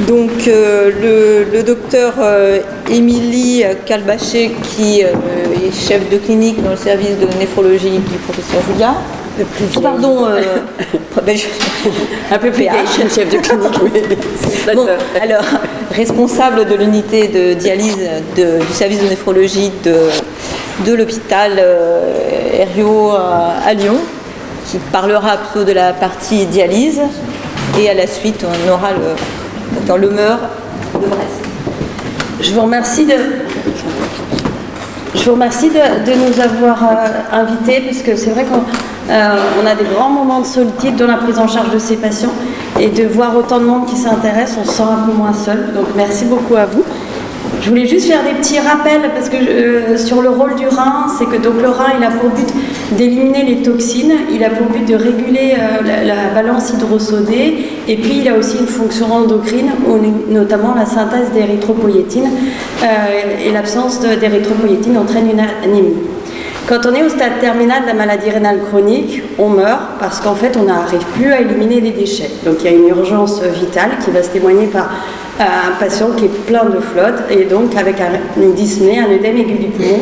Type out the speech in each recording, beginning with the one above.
Donc le docteur Émilie Kalbaché, qui est chef de clinique dans le service de néphrologie du professeur Julia. Pardon, un peu plus PH, chef de clinique, oui. Bon, alors, responsable de l'unité de dialyse du service de néphrologie de l'hôpital Herriot à Lyon, qui parlera plutôt de la partie dialyse, et à la suite on aura le docteur Lemeur de Brest. Je vous remercie de nous avoir invités, parce que c'est vrai qu'on a des grands moments de solitude dans la prise en charge de ces patients, et de voir autant de monde qui s'intéresse, on se sent un peu moins seul. Donc merci beaucoup à vous. Je voulais juste faire des petits rappels, parce que sur le rôle du rein, c'est que donc le rein, il a pour but d'éliminer les toxines, il a pour but de réguler la balance hydrosodée, et puis il a aussi une fonction endocrine, notamment la synthèse d'érythropoïétine, et l'absence d'érythropoïétine entraîne une anémie. Quand on est au stade terminal de la maladie rénale chronique, on meurt parce qu'en fait on n'arrive plus à éliminer les déchets. Donc il y a une urgence vitale qui va se témoigner par un patient qui est plein de flotte, et donc avec une dyspnée, un œdème aigu du poumon,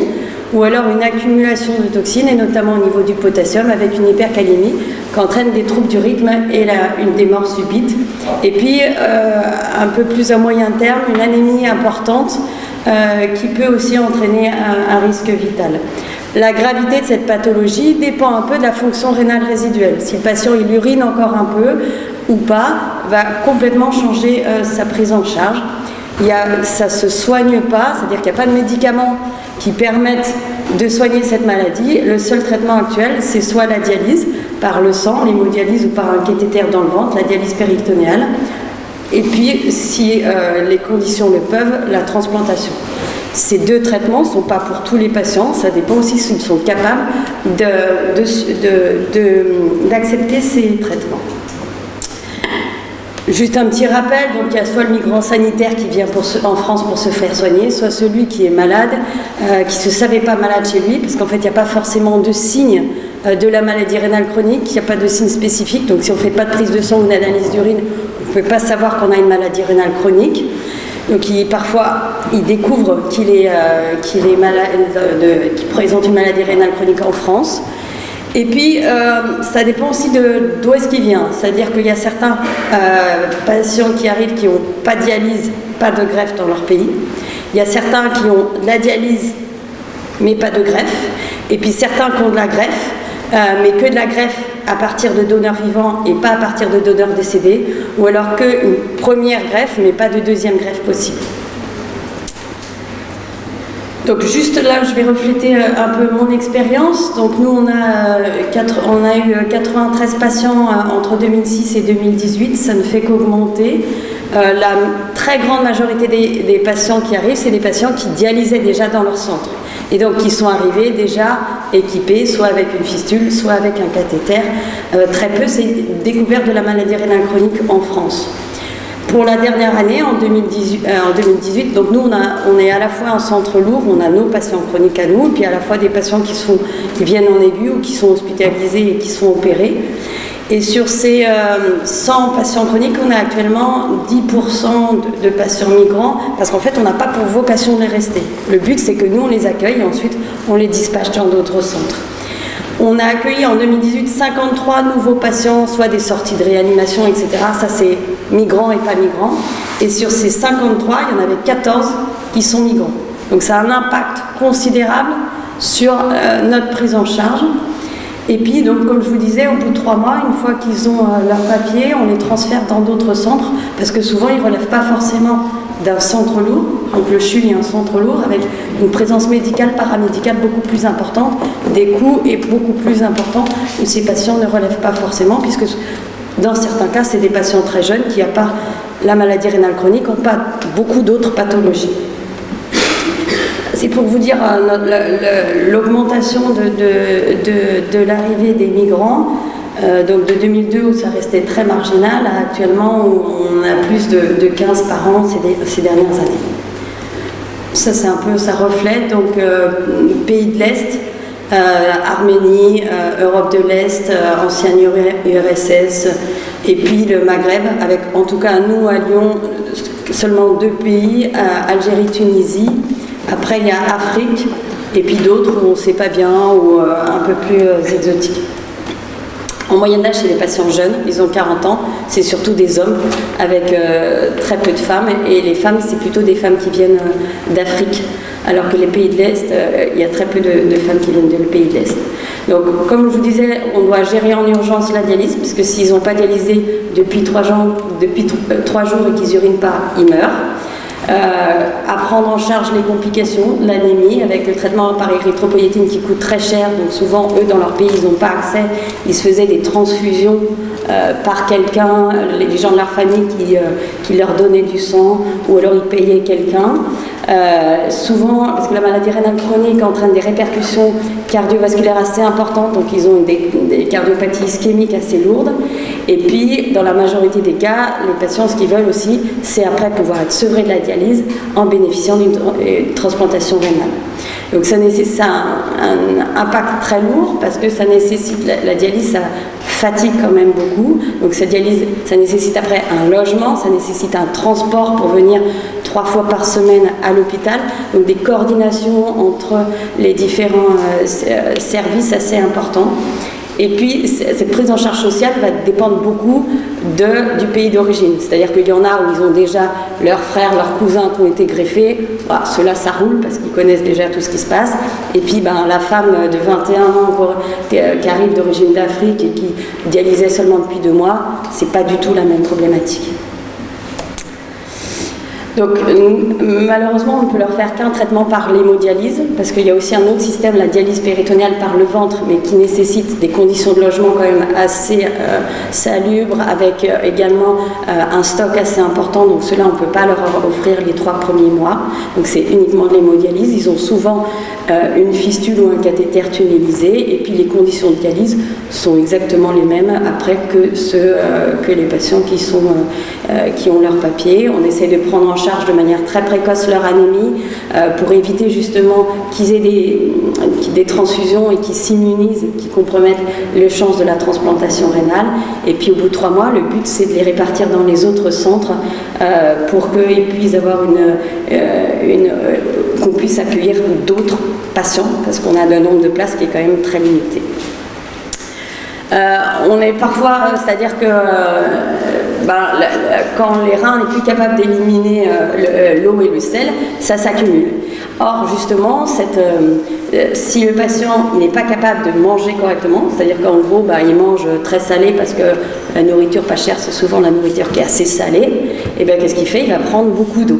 ou alors une accumulation de toxines, et notamment au niveau du potassium, avec une hypercalémie qui entraîne des troubles du rythme et une des morts subites. Et puis, un peu plus à moyen terme, une anémie importante qui peut aussi entraîner un risque vital. La gravité de cette pathologie dépend un peu de la fonction rénale résiduelle. Si le patient il urine encore un peu ou pas, va complètement changer sa prise en charge. Ça ne se soigne pas, c'est-à-dire qu'il n'y a pas de médicaments qui permettent de soigner cette maladie. Le seul traitement actuel, c'est soit la dialyse par le sang, l'hémodialyse, ou par un cathéter dans le ventre, la dialyse péritonéale. Et puis, si les conditions le peuvent, la transplantation. Ces deux traitements ne sont pas pour tous les patients, ça dépend aussi s'ils sont capables d'accepter ces traitements. Juste un petit rappel, donc il y a soit le migrant sanitaire qui vient en France pour se faire soigner, soit celui qui est malade, qui ne se savait pas malade chez lui, parce qu'en fait il n'y a pas forcément de signes de la maladie rénale chronique, il n'y a pas de signes spécifiques, donc si on ne fait pas de prise de sang ou d'analyse d'urine, on ne peut pas savoir qu'on a une maladie rénale chronique. Donc parfois il découvre qu'il présente une maladie rénale chronique en France. Et puis, ça dépend aussi d'où est-ce qu'il vient. C'est-à-dire qu'il y a certains patients qui arrivent qui n'ont pas de dialyse, pas de greffe dans leur pays. Il y a certains qui ont de la dialyse, mais pas de greffe. Et puis certains qui ont de la greffe, mais que de la greffe à partir de donneurs vivants et pas à partir de donneurs décédés. Ou alors qu'une première greffe, mais pas de deuxième greffe possible. Donc juste là, je vais refléter un peu mon expérience. Donc nous, on a eu 93 patients entre 2006 et 2018. Ça ne fait qu'augmenter. La très grande majorité des patients qui arrivent, c'est des patients qui dialysaient déjà dans leur centre. Et donc qui sont arrivés déjà équipés, soit avec une fistule, soit avec un cathéter. Très peu, c'est découverte de la maladie rénale chronique en France. Pour la dernière année, en 2018, donc nous, on est à la fois un centre lourd, on a nos patients chroniques à nous, et puis à la fois des patients qui viennent en aigu ou qui sont hospitalisés et qui sont opérés. Et sur ces 100 patients chroniques, on a actuellement 10% de patients migrants, parce qu'en fait, on n'a pas pour vocation de les rester. Le but, c'est que nous, on les accueille et ensuite, on les dispatche dans d'autres centres. On a accueilli en 2018 53 nouveaux patients, soit des sorties de réanimation, etc. Ça, c'est migrants et pas migrants. Et sur ces 53, il y en avait 14 qui sont migrants. Donc ça a un impact considérable sur notre prise en charge. Et puis, donc, comme je vous disais, au bout de 3 mois, une fois qu'ils ont leur papier, on les transfère dans d'autres centres, parce que souvent, ils ne relèvent pas forcément d'un centre lourd. Donc le CHU est un centre lourd avec une présence médicale, paramédicale beaucoup plus importante, des coûts et beaucoup plus importants, où ces patients ne relèvent pas forcément, puisque dans certains cas, c'est des patients très jeunes qui, à part la maladie rénale chronique, n'ont pas beaucoup d'autres pathologies. C'est pour vous dire l'augmentation de l'arrivée des migrants. Donc de 2002 où ça restait très marginal, à actuellement où on a plus de 15 par an ces dernières années. Ça c'est un peu, ça reflète donc pays de l'Est, Arménie, Europe de l'Est, ancienne URSS, Et puis le Maghreb, avec en tout cas nous à Lyon, seulement 2 pays, Algérie, Tunisie. Après il y a Afrique, et puis d'autres où on ne sait pas bien, ou un peu plus exotiques. En moyenne d'âge, c'est des patients jeunes, ils ont 40 ans, c'est surtout des hommes avec très peu de femmes, et les femmes, c'est plutôt des femmes qui viennent d'Afrique, alors que les pays de l'Est, il y a très peu de femmes qui viennent des pays de l'Est. Donc, comme je vous disais, on doit gérer en urgence la dialyse, parce que s'ils n'ont pas dialysé depuis 3 jours et qu'ils n'urinent pas, ils meurent. À prendre en charge les complications, l'anémie, avec le traitement par érythropoïétine qui coûte très cher, donc souvent eux dans leur pays ils n'ont pas accès, ils se faisaient des transfusions par quelqu'un, les gens de leur famille qui leur donnaient du sang, ou alors ils payaient quelqu'un. Souvent, parce que la maladie rénale chronique entraîne des répercussions cardiovasculaires assez importantes, donc ils ont des cardiopathies ischémiques assez lourdes. Et puis, dans la majorité des cas, les patients, ce qu'ils veulent aussi, c'est après pouvoir être sevrés de la dialyse en bénéficiant d'une transplantation rénale. Donc ça nécessite un impact très lourd, parce que ça nécessite, la dialyse, ça fatigue quand même beaucoup. Donc cette dialyse, ça nécessite après un logement, ça nécessite un transport pour venir 3 fois par semaine à l'hôpital. Donc des coordinations entre les différents services assez importants. Et puis, cette prise en charge sociale va dépendre beaucoup du pays d'origine. C'est-à-dire qu'il y en a où ils ont déjà leurs frères, leurs cousins qui ont été greffés. Bah, ceux-là, ça roule parce qu'ils connaissent déjà tout ce qui se passe. Et puis, la femme de 21 ans qui arrive d'origine d'Afrique et qui dialysait seulement depuis 2 mois, c'est pas du tout la même problématique. Donc malheureusement, on ne peut leur faire qu'un traitement par l'hémodialyse, parce qu'il y a aussi un autre système, la dialyse péritonéale par le ventre, mais qui nécessite des conditions de logement quand même assez salubres, avec également un stock assez important. Donc cela, on ne peut pas leur offrir les 3 premiers mois. Donc c'est uniquement de l'hémodialyse. Ils ont souvent une fistule ou un cathéter tunnélisé, et puis les conditions de dialyse sont exactement les mêmes après que les patients qui ont leur papier. On essaie de prendre en charge de manière très précoce leur anémie pour éviter justement qu'ils aient des transfusions et qu'ils s'immunisent, qu'ils compromettent les chances de la transplantation rénale. Et puis au bout de 3 mois, le but c'est de les répartir dans les autres centres pour qu'ils puissent avoir qu'on puisse accueillir d'autres patients, parce qu'on a un nombre de places qui est quand même très limité. On est parfois, c'est-à-dire que quand les reins n'est plus capable d'éliminer l'eau et le sel, ça s'accumule. Or, justement, si le patient n'est pas capable de manger correctement, c'est-à-dire qu'en gros, il mange très salé parce que la nourriture pas chère, c'est souvent la nourriture qui est assez salée, et bien qu'est-ce qu'il fait? Il va prendre beaucoup d'eau.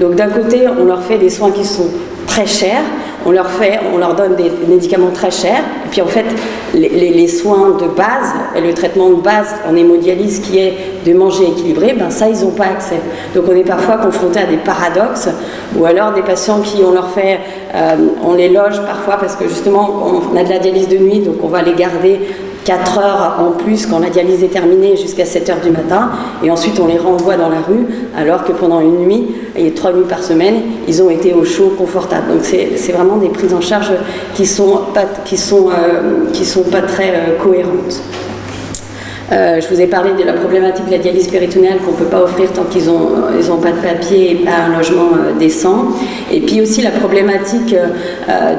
Donc d'un côté, on leur fait des soins qui sont très chers, on leur donne des médicaments très chers, et puis en fait, les soins de base, le traitement de base en hémodialyse qui est de manger équilibré, ça, ils n'ont pas accès. Donc on est parfois confronté à des paradoxes, ou alors des patients qui, on les loge parfois parce que justement, on a de la dialyse de nuit, donc on va les garder 4 heures en plus quand la dialyse est terminée jusqu'à 7 heures du matin, et ensuite on les renvoie dans la rue, alors que pendant une nuit, et 3 nuits par semaine, ils ont été au chaud, confortable. Donc c'est vraiment des prises en charge qui sont pas très cohérentes. Je vous ai parlé de la problématique de la dialyse péritonéale qu'on ne peut pas offrir tant qu'ils n'ont pas de papier et pas un logement décent. Et puis aussi la problématique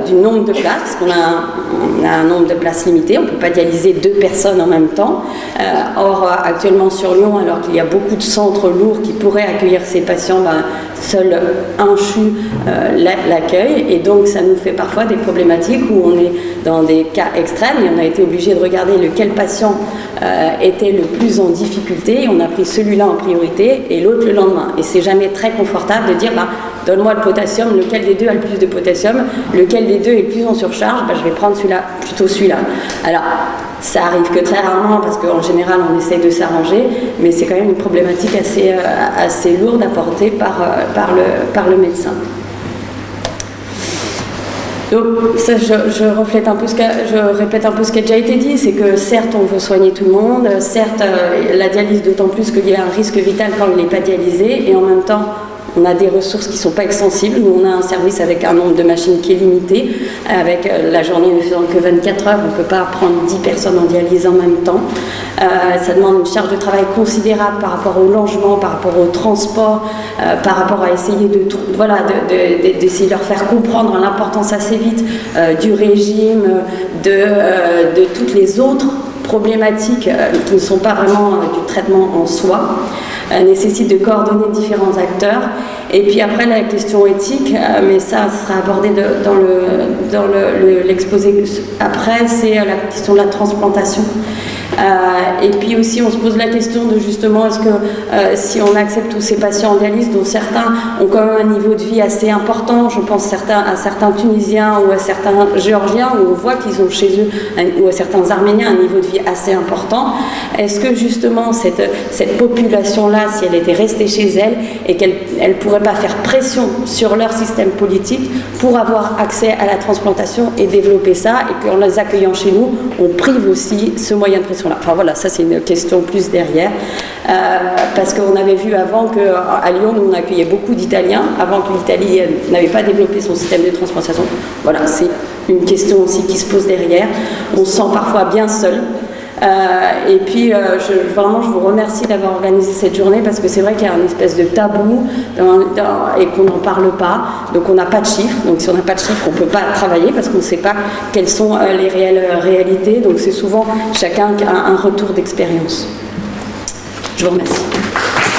du nombre de places, parce qu'on a un nombre de places limité, on ne peut pas dialyser 2 personnes en même temps. Or, actuellement sur Lyon, alors qu'il y a beaucoup de centres lourds qui pourraient accueillir ces patients, seul un CHU l'accueille, et donc ça nous fait parfois des problématiques où on est dans des cas extrêmes et on a été obligé de regarder lequel patient était le plus en difficulté, et on a pris celui-là en priorité et l'autre le lendemain. Et c'est jamais très confortable de dire donne-moi le potassium, lequel des deux a le plus de potassium, lequel des deux est le plus en surcharge, je vais prendre plutôt celui-là. Alors, ça arrive que très rarement parce qu'en général on essaie de s'arranger, mais c'est quand même une problématique assez lourde à porter par le médecin. Donc ça, je répète un peu ce qui a déjà été dit, c'est que certes on veut soigner tout le monde, certes la dialyse d'autant plus qu'il y a un risque vital quand il n'est pas dialysé, et en même temps on a des ressources qui ne sont pas extensibles. Nous, on a un service avec un nombre de machines qui est limité. Avec la journée ne faisant que 24 heures, on ne peut pas prendre 10 personnes en dialyse en même temps. Ça demande une charge de travail considérable par rapport au logement, par rapport au transport, par rapport à essayer d'essayer de leur faire comprendre l'importance assez vite du régime, de toutes les autres problématiques qui ne sont pas vraiment du traitement en soi, nécessite de coordonner différents acteurs. Et puis après la question éthique, mais ça sera abordé dans l'exposé après, c'est la question de la transplantation. Et puis aussi on se pose la question de justement est-ce que si on accepte tous ces patients en dialyse, dont certains ont quand même un niveau de vie assez important, je pense à certains Tunisiens ou à certains Géorgiens où on voit qu'ils ont chez eux, ou à certains Arméniens, un niveau de vie assez important, est-ce que justement cette population-là, si elle était restée chez elle et qu'elle ne pourrait pas faire pression sur leur système politique pour avoir accès à la transplantation et développer ça, et qu'en les accueillant chez nous, on prive aussi ce moyen de pression-là. Enfin voilà, ça c'est une question plus derrière, parce qu'on avait vu avant qu'à Lyon, nous on accueillait beaucoup d'Italiens, avant que l'Italie n'avait pas développé son système de transplantation. Voilà, c'est une question aussi qui se pose derrière. On se sent parfois bien seul. Et puis vraiment je vous remercie d'avoir organisé cette journée, parce que c'est vrai qu'il y a une espèce de tabou et qu'on n'en parle pas, donc on n'a pas de chiffres, donc si on n'a pas de chiffres on ne peut pas travailler parce qu'on ne sait pas quelles sont les réelles réalités, donc c'est souvent chacun a un retour d'expérience. Je vous remercie.